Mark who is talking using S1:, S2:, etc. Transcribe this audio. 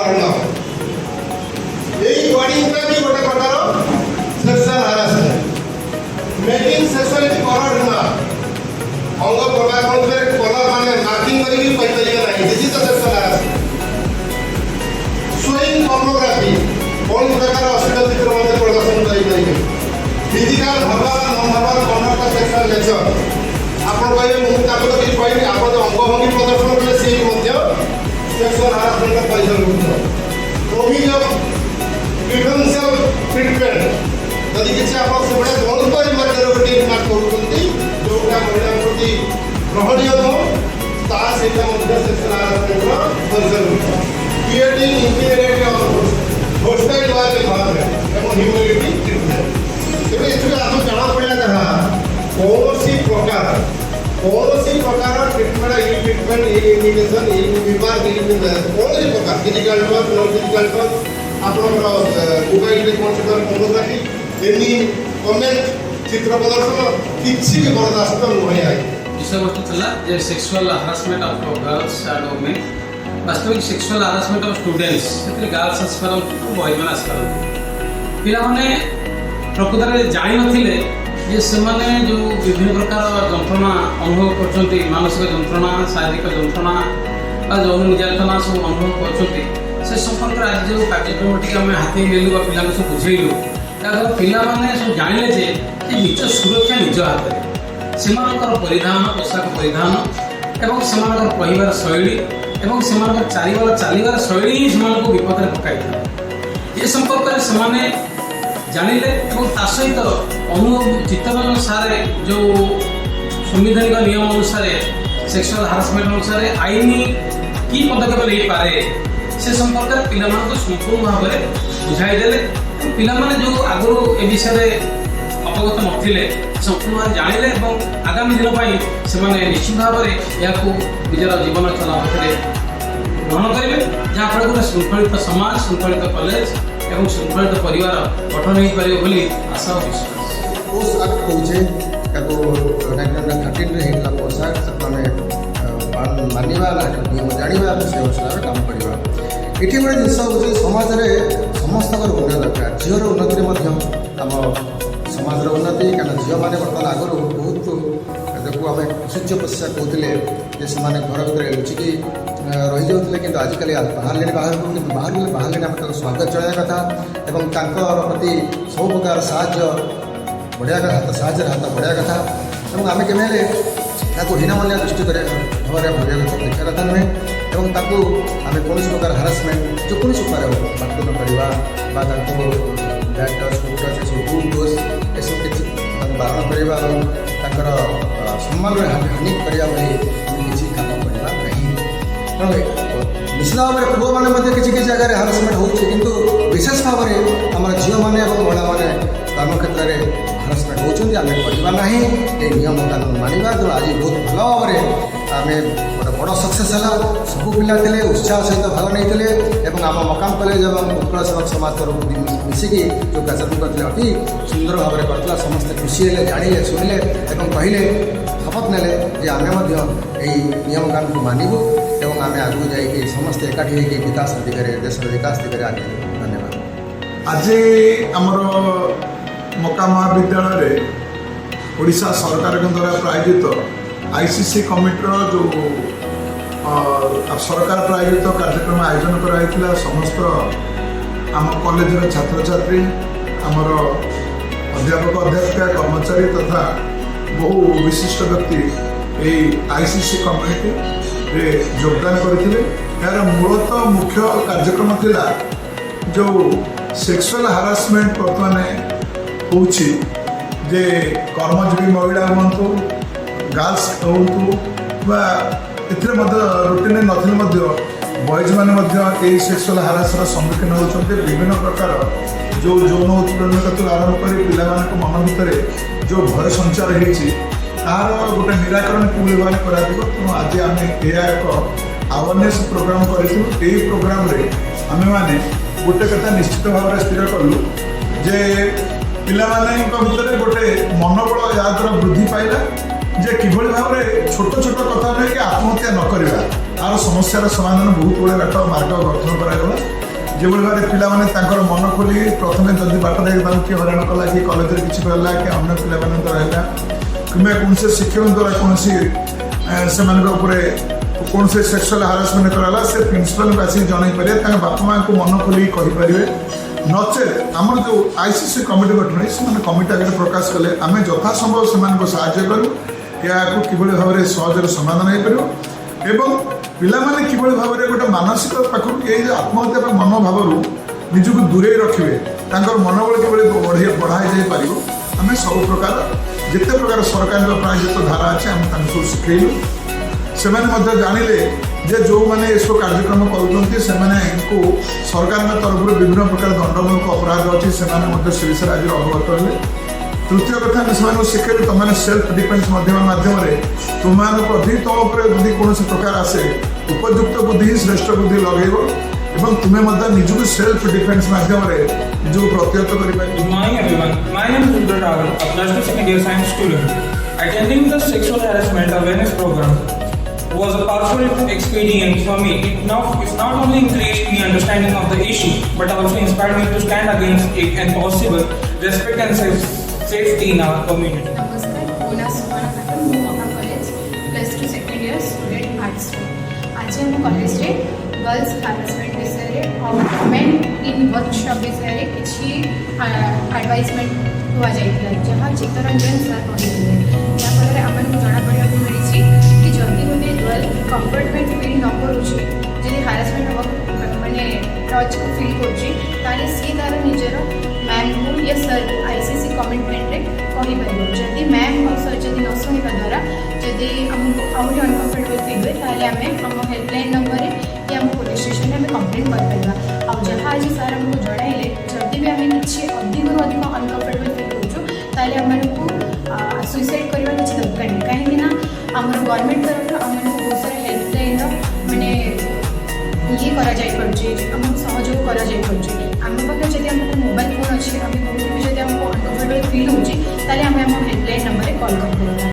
S1: କରାଣ এই ওয়ার্ডিংটা কি গোটে প্রকার সেক্সুয়াল হ্যারাসমেন্ট মেকিং সেক্সুয়ালিটি কলর না অঙ্গ প্রকারে কলর মানে মার্কিং করিকি কইପାରିବେ ନାହିଁ this is the sexual harassment showing pornography কোন প্রকার অশ্লীল চিত্র মধ্যে প্রদর্শন করিପାରିବେ physical verbal non verbal conduct sexual nature ଆପଣ କହିବେ ମୁଁ ତାକୁ ତ କିଛି କହିନି ଆପଣ ଅଙ୍ଗଭଙ୍ଗୀ ପ୍ରଦର୍ଶନ କଲେ ସେ ମଧ୍ୟ ସେକ୍ସୁଆଲ ହ୍ୟାରାସମେଣ୍ଟ ପରିସରଭୁକ୍ତ ଅଭିଯୋଗ ପ୍ରିଭେନ୍ସିଆଲ ଟ୍ରିଟମେଣ୍ଟ ଯଦି କିଛି ଆପଣ ସେଭଳିଆ ଯୌନକାରୀ ମାର୍ଗରେ ଗୋଟେ ଇମ୍ପାକ୍ଟ କରୁଛନ୍ତି ଯେଉଁଟା ମହିଳାଙ୍କ ପ୍ରତି ଗ୍ରହଣୀୟ ନୁହଁ ତାହା ସେଇଟା ମଧ୍ୟ ସେକ୍ସୁଆଲ ହ୍ୟାରାସମେଣ୍ଟର ପରିସରଭୁକ୍ତ କ୍ରିଏଟିଂ ଇଣ୍ଟିମିଡେଟ୍ ହୋଷ୍ଟାଇଲ୍ ୱାର୍କ ଏନଭାୟରନମେଣ୍ଟ ଏବଂ ହ୍ୟୁମିଲିଟି ଟ୍ରିଟମେଣ୍ଟ ତେବେ ଏଥିରେ ଆମେ ଜଣାପଡ଼ିଲା ଯାହା କୌଣସି ପ୍ରକାର ଟ୍ରିଟମେଣ୍ଟ ଇ ଟ୍ରିଟମେଣ୍ଟ ଇ ଇଣ୍ଡିକେସନ୍ ଇ ବିଭାଗ କୌଣସି ପ୍ରକାର physical touch non physical touch ଆପଣଙ୍କର ମୋବାଇଲରେ କୌଣସି ପ୍ରକାର ପୋର୍ନୋଗ୍ରାଫି ଏନି କମେଣ୍ଟ ଚିତ୍ର ପ୍ରଦର୍ଶନ କିଛି ବି ବରଦାସ୍ତ ନୁହେଁ ଆଜ୍ଞା
S2: विषयवस्तु था जे sexual harassment of girls and women वास्तविक सेक्सुअल हारासमेंट ऑफ स्टूडेंट्स से गर्ल्स आसपार बॉयज मैंने आसपार पिला माने प्रकृत में जानी नथिले जे से माने जो विभिन्न प्रकार जंत्रणा अनुभव करछंती मानसिक जंत्रणा शारीरिक जंत्रणा बा यौन निर्यातना सब अनुभव करछंती से संपर्क आज जो कार्यक्रम टी आम हाथी नेलु बा पिला सब बुझेलु तागर पिला माने सब जानिले जे निज सुरक्षा निज हाथ सेमानकर परिधान पोशाक परिधान एवं सेमानकर कहबार शैली एवं सेमानकर चलिबार शैली ही सेमानक विपद में पकाई ए संपर्क में सेमाने जानिले एवं ता सहित अनुभव चित्तरंजन सारे जो संवैधानिक नियम अनुसार सेक्सुअल हारासमेंट अनुसार आईन की पदक्षेप नहीं पारे से संपर्क में पिला संपूर्ण भाव में बुझाईदे पिला जो आगु ए विषय अवगत नथिले संपूर्ण जानिले और आगामी दिन से निश्चित भाव में यह निजर जीवन चलापथरे ग्रहण करेंगे जहाँफल गोटे श्रृंखलित समाज श्रृंखलित कॉलेज एवं श्रृंखलित परिवार गठन हो पारे आशा और विश्वास
S3: पोस्ट एक्ट कौचे 1913 पोस्ट एक्ट आम मानवा नियम जानवा से अनुसार काम करवा ये गोटे जिस हूँ समाज में समस्त उन्नति दरकार झीवर उन्नति आम समाज उन्नति क्या झील मैंने बर्तमान आगु बहुत देखो आम सूर्य पश्चा कहते जे से घर भर लुचिकी रही जाते कि आजिकल बाहर बाहर बाहर आम स्वागत जनाया कथा और प्रति सब प्रकार साहय बढ़िया साहय हाथ बढ़िया कथा और आम केमें हीनमान्य दृष्टि भाव देखा कथा नुहे और आम कौन प्रकार हारासमेंट जो कौन उपाय बातन करवा bad touch good touch good dose ये सब किसी बारण करवा और सम्मान हानि करने किसी काम करवा नहीं तेणु निश्चित भाव में पुआ मैंने किसी किसी जगह हारासमेंट होती किंतु विशेष भाव में आम झील मैंने महिला मैंने कर्म क्षेत्र में हारासमेंट होती आम करवा ना ये नियम कानून मानवा तेणु आज बहुत भल भाव में आम गोटे बड़ सक्सेस है सब पिला थे उत्साह सहित भाग नहीं आम मकाम कॉलेज और उत्कल सेवक समाज तरफ मिसिकी जो कार्यक्रम करते अति सुंदर भाव में करता समस्ते खुशी है जानिले शुणिले और कहले शपथ नेले आम नियम कानून को मानबू और आम आगू जा समस्ते एकाठी होकर विकास दिगरे देश विकास दिगरे आगे धन्यवाद।
S4: आज आमर मका महाविद्यालय ओडिशा सरकार द्वारा प्रायोजित आईसीसी कमिटर जो सरकार प्रायोजित कार्यक्रम आयोजन कराइला समस्त आम कॉलेज छात्र छात्री आमर अध्यापक अध्यापिका कर्मचारी तथा बहु विशिष्ट व्यक्ति ये आईसीसी कम्युनिटी रे योगदान करथिले यार मूलतः मुख्य कार्यक्रम थिला जो सेक्सुअल हारासमेंट बर्तमान होउछि जे कर्मजीवी महिला हुंतु गर्ल्स हुंतु बा एथिरे रुटीन नथिले बॉयज मैंने सेक्सुअल हारासर सम्मुखीन होते विभिन्न प्रकार जो यौन उत्पीड़न आरंभ कर पिला मन भितर जो भय संचार होती तार गोटे निराकरण किभली भाव कर तेणु आज आम एक अवेयरनेस प्रोग्राम करूँ प्रोग्राम आम मैंने गोटे कथा निश्चित भाव में स्थिर कलु जे पिला भितर गोटे मनोबल याद्वारा वृद्धि पाइला जे किभଳି भाବରେ छोट छोट कथा नहीं कि आत्महत्या न करवा आर समस्यार समाधान बहुत गुड़े बाट मार्ग गठन करागला जो भाव पिलाने मन खोली प्रथम जदि बाट किए हराण कला कि कलेज किसी कहला कि अन्य पिला रहा कि कौन शिक्षक द्वारा कौन से कौन से सेक्सुअल हारासमेंट कराला से प्रिंसिपल को आसिक जन पारे बापा माँ को मन खोल कहींपारे नचेत आम जो आईसीसी कमिटी गठन से कमिटी आगे प्रकाश कले आम यथासंभव से साहय करूँ या किभଳି भाव सहजरे समाधान हो पार एवं पिलाने किभଳି भाव गोटे मानसिक पाखक ये आत्महत्या मनोभाव निजक दूरे रखिए मनोबल किभଳି बढ़ाई जापर आम सब प्रकार जिते प्रकार सरकार प्राय जो धारा अच्छे आम सब शिखेलु से जानिले जे जो मैंने इसको कार्यक्रम करुँच सरकार तरफ विभिन्न प्रकार दंडमूलक अपराध अच्छी से विषय आज अवगत रहे तृतीय कथा से शिखेलु तुमने सेल्फ डिफेन्स माध्यम तुम तुम कौन प्रकार आसे उपयुक्त बुद्धि श्रेष्ठ बुद्धि लगेब एवं तुम्हें निजक सेल्फ डिफेन्स माध्यम निजक प्रतिहत कर
S5: Good morning everyone. My name is Rudra Raval, a plus 2 second year science student. Attending the sexual harassment awareness program was a powerful experience for me. It's not only increased the understanding of the issue, but also inspired me to stand against it and possible respect and safety in our community.
S6: नमस्कार मोना सुमना खातन मु महा college plus 2 second year student arts आज हम college रे girls harassment विषय और women in workshop विषय किसी एडवाइसमेंट हुआ जाइए जहाँ चित्तरंजन सर कहते याफल आम जना पड़ा मिली कि जदि गोटे गर्ल कम्फर्टमेंट फिल न करुच्छे जब हारासमेंट मानने टच को फिल कर सी तार निजर मैम को या सर को आईसीसी कमिटमेंट कहीपर जदि मैम और सर जब न शुणा द्वारा जदि आमको आहरी अनकम्फर्टेबल फिल हुए आम आम हेल्पलाइन नंबर या आम पुलिस स्टेशन में कंप्लेन कर आ जहाँ आज सर आमको जड़ाइले जदि भी आम कि अधिक अनकम्फर्टेबल फिल करूँ आमको सुइसाइड करवा किसी दरकार नहीं कहीं आम गवर्नमेंट तरफ आमको बहुत सारा हेल्पलाइन मैंने ये करा जाई पड़े आमको सहयोग करा जाई पड़े